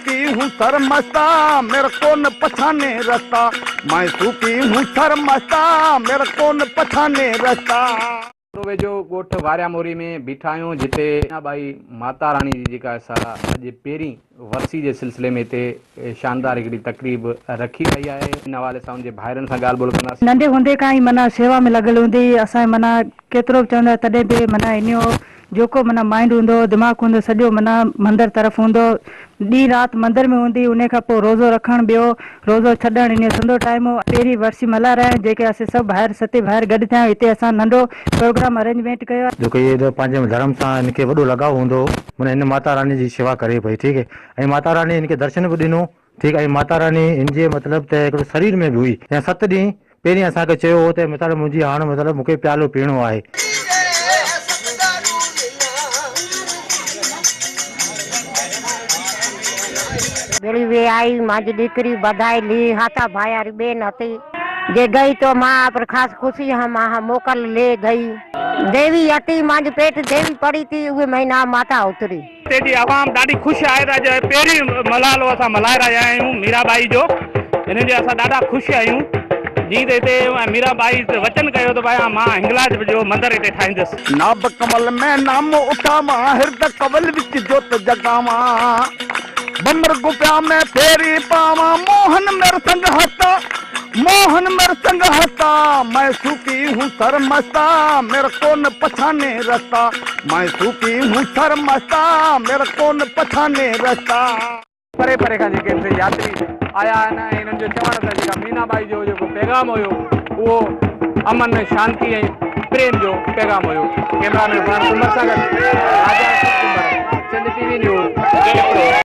सूफी हूँ सरमस्ता मेरे को न पछाने रास्ता मैं सूफी हूँ सरमस्ता मेरे को न पछाने रास्ता। वेझो ॻोठ वारिया मोरी में बीठा आहियूं जिते भाई माता रानी जी जेका असां अॼु पहिरीं वरसी जे सिलसिले में हिते शानदार हिकिड़ी तकरीब रखी वई आहे। इन हवाले सां उनजे भाइरनि सां ॻाल्हि ॿोल कंदासीं। नंढे हूंदे खां ई माना शेवा में लॻल हूंदी असां माना केतिरो बि चवंदा तॾहिं बि माना इन जेको माना माइंड हूंदो दिमाग़ु हूंदो सॼो माना मंदर तरफ़ हूंदो। ॾींहुं राति मंदर में हूंदी। उन खां पोइ रोज़ो रखणु ॿियो रोज़ो छॾणु इन संदो टाइम पहिरीं वर्सी मल्हाए रहिया आहियूं जेके असीं सभु ॿाहिरि सते ॿाहिरि गॾु थिया हिते असां नंढो प्रोग्राम अरेंजमेंट कयो आहे। जो कि ये पंहिंजे धर्म सां इनखे वॾो लगाव हूंदो माना इन माता रानी जी शेवा करे पई। ठीकु है। ऐं माता रानी इनखे दर्शन बि ॾिनो। ठीकु आहे। माता रानी इनजे मतिलबु त हिकिड़ो शरीर में बि हुई। ऐं 7 ॾींहं पहिरीं असांखे चयो हो त मतिलबु मुंहिंजी हाणे मतिलबु मूंखे प्यालो पीअणो आहे। बेड़ी वे आई मांजी दीकरी बधाई ली हाथा भायारी बेन हती जे गई तो माँ पर खास खुशी हम मोकल ले गई। देवी हती मांजी पेट देवी पड़ी थी उहे महीना माता उतरी। तेजी आवाम ॾाढी ख़ुशि आहे त अॼु पहिरीं मलालो असां मल्हाए रहिया आहियूं मीराबाई जो। इन जे असां ॾाढा ख़ुशि आहियूं। जीअं त हिते मीराबाई वचन कयो त भाई मां हिंगलाज जो मंदरु हिते ठाहींदुसि। नाब कमल में नाम उठावा हृदय कवल विच जोत जगावा बमर गुफा में फेरी पावा मोहन मेरे संग हंसता मोहन मेरे संग हंसता मैं सूफी हूँ सरमस्ता मेरे को न पछाने रास्ता मैं सूफी हूँ सरमस्ता मेरे को न पछाने रास्ता। परे परे खां जेके हिते यात्री आया आहिनि इन्हनि जो चवण त जेका मीनाबाई जो जेको पैगाम हुयो उहो अमन शांती ऐं प्रेम जो पैगाम हुयो। कैमरामैन कुमार सां गॾु राजा सिंध टीवी न्यूज़।